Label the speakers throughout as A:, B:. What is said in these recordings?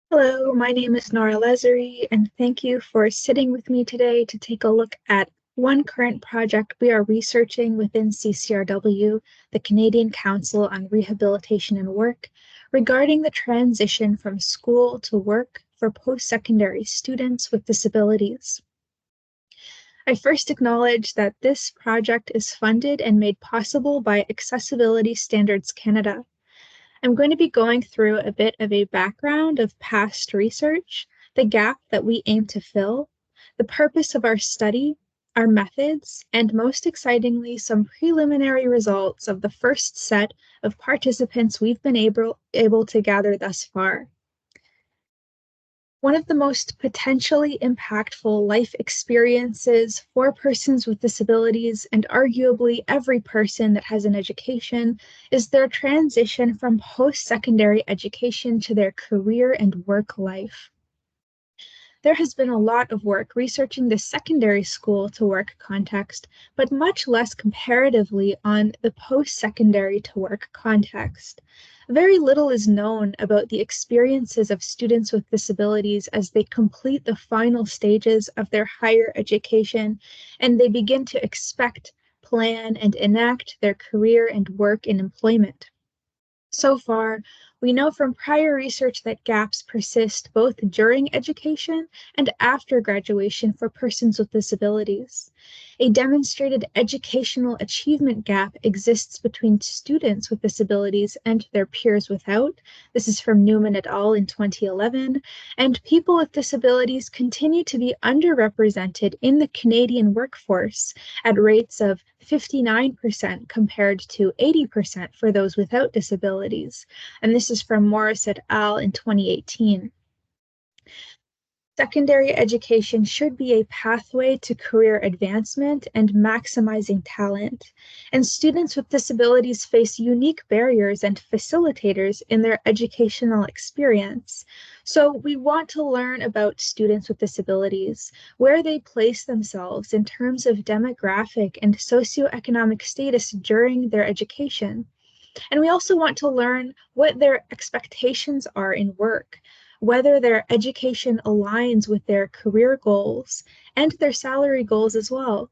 A: Hello, my name is Noor Al-Azary, and thank you for sitting with me today to take a look at one current project we are researching within CCRW, the Canadian Council on Rehabilitation and Work, regarding the transition from school to work for post-secondary students with disabilities. I first acknowledge that this project is funded and made possible by Accessibility Standards Canada. I'm going to be going through a bit of a background of past research, the gap that we aim to fill, the purpose of our study, our methods, and most excitingly, some preliminary results of the first set of participants we've been able to gather thus far. One of the most potentially impactful life experiences for persons with disabilities, and arguably every person that has an education, is their transition from post-secondary education to their career and work life. There has been a lot of work researching the secondary school to work context, but much less comparatively on the post-secondary to work context. Very little is known about the experiences of students with disabilities as they complete the final stages of their higher education and they begin to expect, plan, and enact their career and work in employment. So far, we know from prior research that gaps persist both during education and after graduation for persons with disabilities. A demonstrated educational achievement gap exists between students with disabilities and their peers without. This is from Newman et al. In 2011. And people with disabilities continue to be underrepresented in the Canadian workforce at rates of 59% compared to 80% for those without disabilities. And this is from Morris et al. In 2018. Secondary education should be a pathway to career advancement and maximizing talent. And students with disabilities face unique barriers and facilitators in their educational experience. So we want to learn about students with disabilities, where they place themselves in terms of demographic and socioeconomic status during their education. And we also want to learn what their expectations are in work, whether their education aligns with their career goals and their salary goals as well.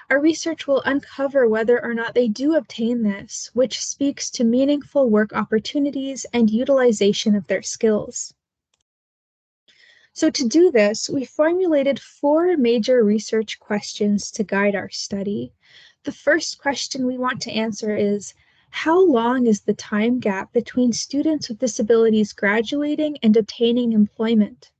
A: Our research will uncover whether or not they do obtain this, which speaks to meaningful work opportunities and utilization of their skills. So to do this, we formulated 4 major research questions to guide our study. The first question we want to answer is, how long is the time gap between students with disabilities graduating and obtaining employment?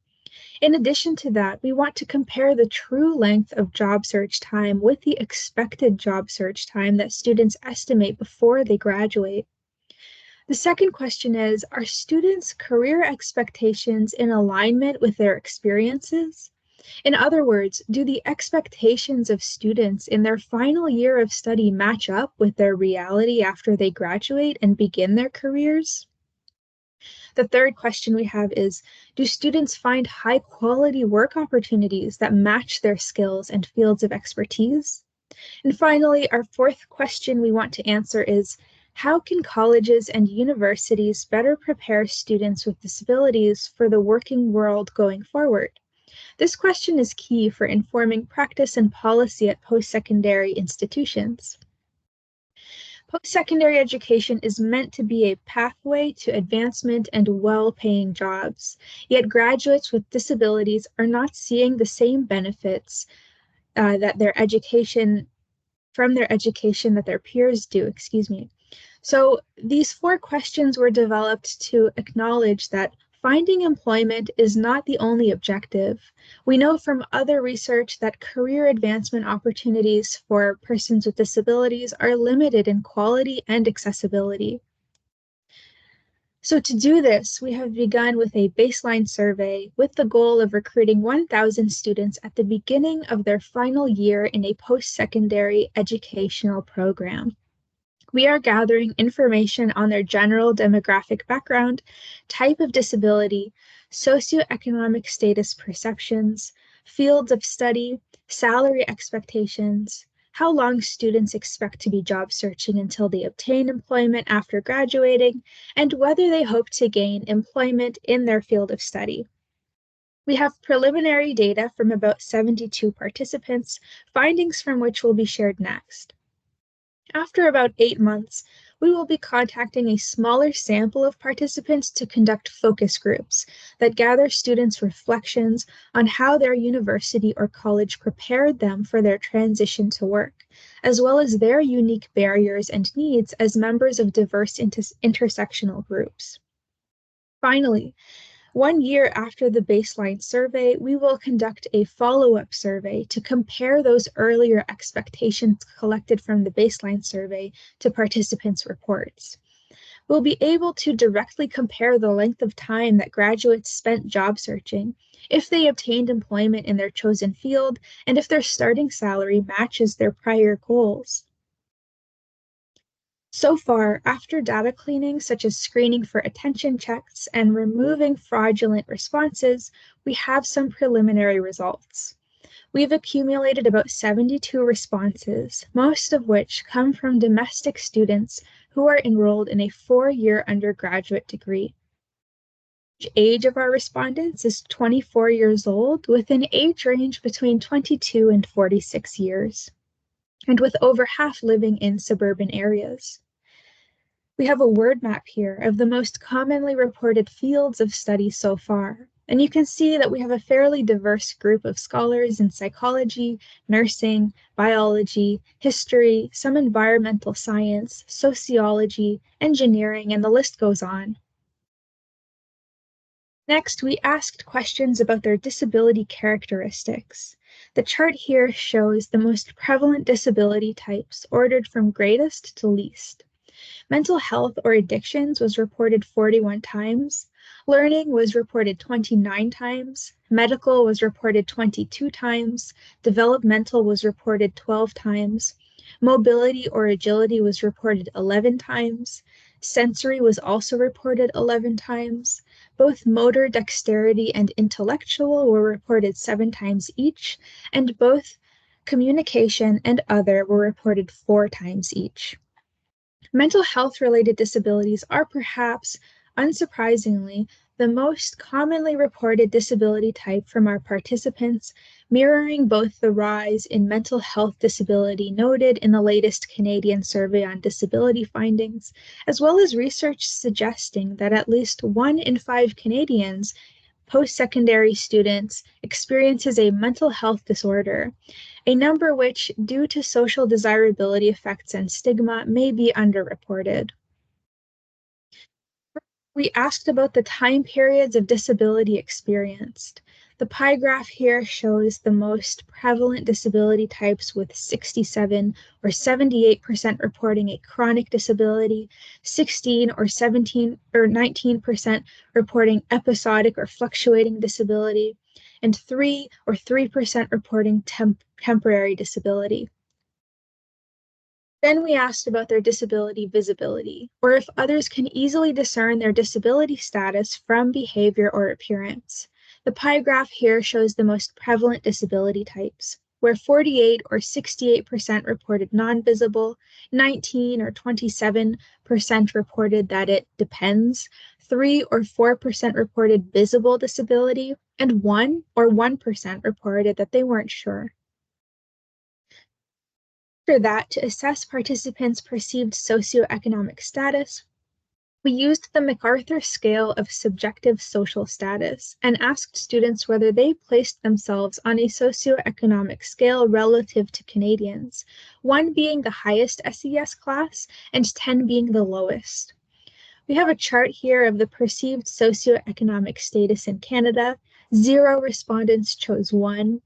A: In addition to that, we want to compare the true length of job search time with the expected job search time that students estimate before they graduate. The second question is, are students' career expectations in alignment with their experiences? In other words, do the expectations of students in their final year of study match up with their reality after they graduate and begin their careers? The third question we have is, do students find high quality work opportunities that match their skills and fields of expertise? And finally, our fourth question we want to answer is, how can colleges and universities better prepare students with disabilities for the working world going forward? This question is key for informing practice and policy at post-secondary institutions. Post-secondary education is meant to be a pathway to advancement and well-paying jobs, yet graduates with disabilities are not seeing the same benefits that their education that their peers do, So these 4 questions were developed to acknowledge that finding employment is not the only objective. We know from other research that career advancement opportunities for persons with disabilities are limited in quality and accessibility. So to do this, we have begun with a baseline survey with the goal of recruiting 1,000 students at the beginning of their final year in a post-secondary educational program. We are gathering information on their general demographic background, type of disability, socioeconomic status perceptions, fields of study, salary expectations, how long students expect to be job searching until they obtain employment after graduating, and whether they hope to gain employment in their field of study. We have preliminary data from about 72 participants, findings from which will be shared next. After about 8 months, we will be contacting a smaller sample of participants to conduct focus groups that gather students' reflections on how their university or college prepared them for their transition to work, as well as their unique barriers and needs as members of diverse intersectional groups. Finally, 1 year after the baseline survey, we will conduct a follow-up survey to compare those earlier expectations collected from the baseline survey to participants' reports. We'll be able to directly compare the length of time that graduates spent job searching, if they obtained employment in their chosen field, and if their starting salary matches their prior goals. So far, after data cleaning, such as screening for attention checks and removing fraudulent responses, we have some preliminary results. We've accumulated about 72 responses, most of which come from domestic students who are enrolled in a 4-year undergraduate degree. The age of our respondents is 24 years old, with an age range between 22 and 46 years, and with over half living in suburban areas. We have a word map here of the most commonly reported fields of study so far, and you can see that we have a fairly diverse group of scholars in psychology, nursing, biology, history, some environmental science, sociology, engineering, and the list goes on. Next, we asked questions about their disability characteristics. The chart here shows the most prevalent disability types ordered from greatest to least. Mental health or addictions was reported 41 times. Learning was reported 29 times. Medical was reported 22 times. Developmental was reported 12 times. Mobility or agility was reported 11 times. Sensory was also reported 11 times. Both motor dexterity and intellectual were reported 7 times each, and both communication and other were reported 4 times each. Mental health-related disabilities are perhaps, unsurprisingly, the most commonly reported disability type from our participants, mirroring both the rise in mental health disability noted in the latest Canadian Survey on Disability Findings, as well as research suggesting that at least 1 in 5 Canadians, postsecondary students, experiences a mental health disorder, a number which, due to social desirability effects and stigma, may be underreported. We asked about the time periods of disability experienced. The pie graph here shows the most prevalent disability types, with 67 or 78% reporting a chronic disability, 16 or 17 or 19% reporting episodic or fluctuating disability, and 3 or 3% reporting temporary disability. Then we asked about their disability visibility, or if others can easily discern their disability status from behavior or appearance. The pie graph here shows the most prevalent disability types, where 48 or 68% reported non-visible, 19 or 27% reported that it depends, 3 or 4% reported visible disability, and 1 or 1% reported that they weren't sure. After that, to assess participants' perceived socioeconomic status, we used the MacArthur Scale of Subjective Social Status and asked students whether they placed themselves on a socioeconomic scale relative to Canadians, 1 being the highest SES class and 10 being the lowest. We have a chart here of the perceived socioeconomic status in Canada. 0 respondents chose 1,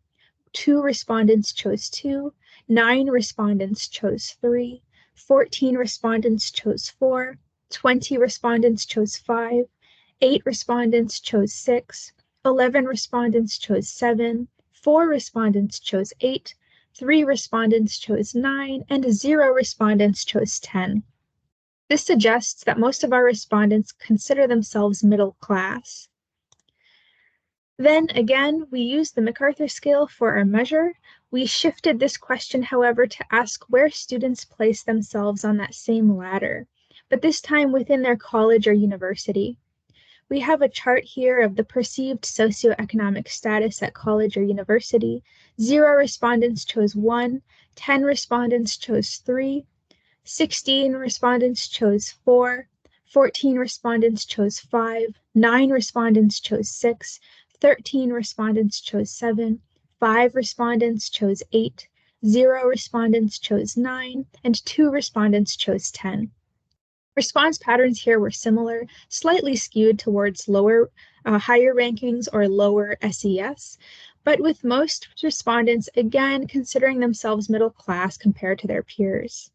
A: 2 respondents chose 2, 9 respondents chose 3, 14 respondents chose 4, 20 respondents chose 5, 8 respondents chose 6, 11 respondents chose 7, 4 respondents chose 8, 3 respondents chose 9, and 0 respondents chose 10. This suggests that most of our respondents consider themselves middle class. Then again, we used the MacArthur Scale for our measure. We shifted this question, however, to ask where students place themselves on that same ladder, but this time within their college or university. We have a chart here of the perceived socioeconomic status at college or university. 0 respondents chose 1, 10 respondents chose 3, 16 respondents chose 4, 14 respondents chose 5, 9 respondents chose 6, 13 respondents chose 7, 5 respondents chose 8, 0 respondents chose 9, and 2 respondents chose 10. Response patterns here were similar, slightly skewed towards higher rankings or lower SES, but with most respondents again considering themselves middle class compared to their peers.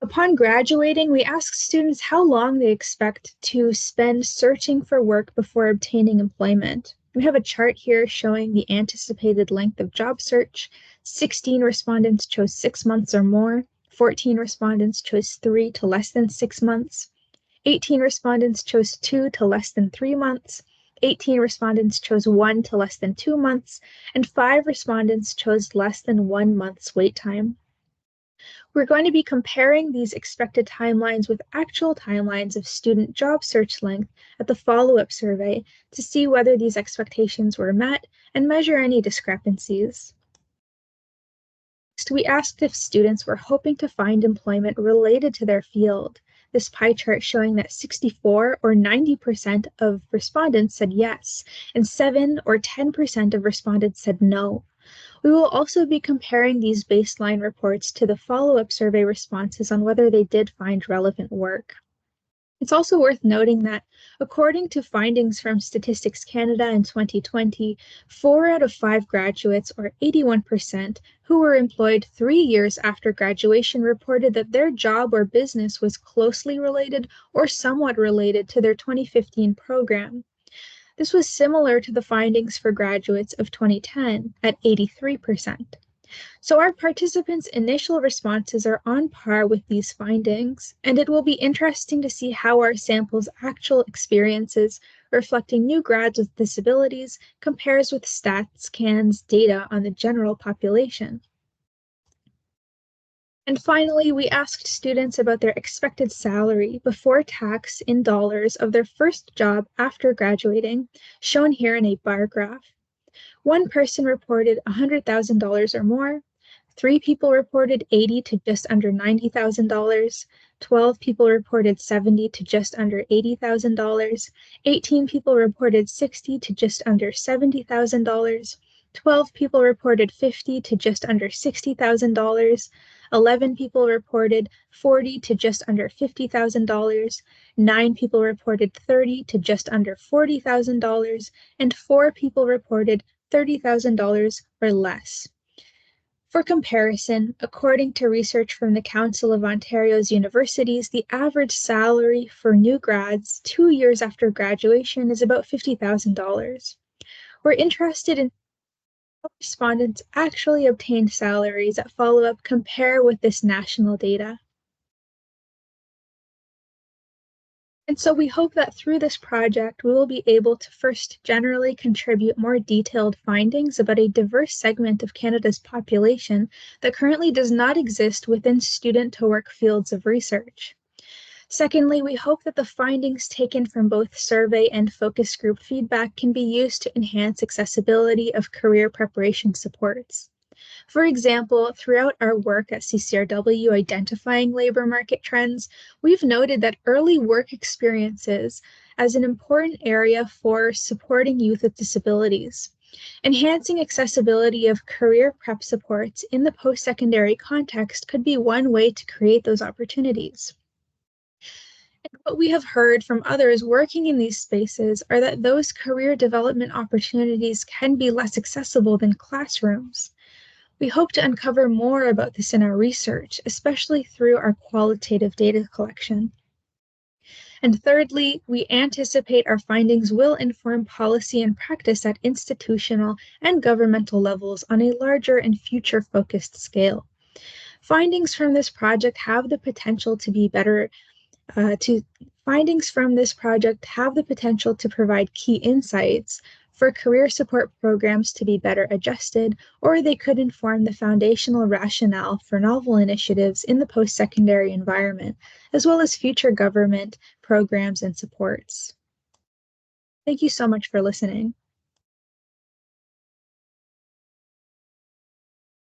A: Upon graduating, we asked students how long they expect to spend searching for work before obtaining employment. We have a chart here showing the anticipated length of job search. 16 respondents chose 6 months or more. 14 respondents chose 3 to less than 6 months. 18 respondents chose 2 to less than 3 months. 18 respondents chose 1 to less than 2 months. And 5 respondents chose less than 1 month's wait time. We're going to be comparing these expected timelines with actual timelines of student job search length at the follow-up survey to see whether these expectations were met and measure any discrepancies. Next, we asked if students were hoping to find employment related to their field. This pie chart showing that 64 or 90% of respondents said yes, and 7 or 10% of respondents said no. We will also be comparing these baseline reports to the follow-up survey responses on whether they did find relevant work. It's also worth noting that, according to findings from Statistics Canada in 2020, 4 out of 5 graduates, or 81%, who were employed 3 years after graduation reported that their job or business was closely related or somewhat related to their 2015 program. This was similar to the findings for graduates of 2010 at 83%. So our participants' initial responses are on par with these findings, and it will be interesting to see how our sample's actual experiences reflecting new grads with disabilities compares with StatsCan's data on the general population. And finally, we asked students about their expected salary before tax in dollars of their first job after graduating, shown here in a bar graph. One person reported $100,000 or more. 3 people reported $80,000 to just under $90,000. 12 people reported $70,000 to just under $80,000. 18 people reported $60,000 to just under $70,000. 12 people reported $50,000 to just under $60,000. 11 people reported $40,000 to just under $50,000. 9 people reported $30,000 to just under $40,000. And 4 people reported $30,000 or less. For comparison, according to research from the Council of Ontario's universities, the average salary for new grads 2 years after graduation is about $50,000. We're interested in how respondents actually obtained salaries at follow-up compare with this national data. And so we hope that through this project, we will be able to first generally contribute more detailed findings about a diverse segment of Canada's population that currently does not exist within student-to-work fields of research. Secondly, we hope that the findings taken from both survey and focus group feedback can be used to enhance accessibility of career preparation supports. For example, throughout our work at CCRW identifying labor market trends, we've noted that early work experiences as an important area for supporting youth with disabilities. Enhancing accessibility of career prep supports in the post-secondary context could be one way to create those opportunities. And what we have heard from others working in these spaces are that those career development opportunities can be less accessible than classrooms. We hope to uncover more about this in our research, especially through our qualitative data collection. And thirdly, we anticipate our findings will inform policy and practice at institutional and governmental levels on a larger and future-focused scale. Findings from this project have the potential to be Findings from this project have the potential to provide key insights for career support programs to be better adjusted, or they could inform the foundational rationale for novel initiatives in the post-secondary environment, as well as future government programs and supports. Thank you so much for listening.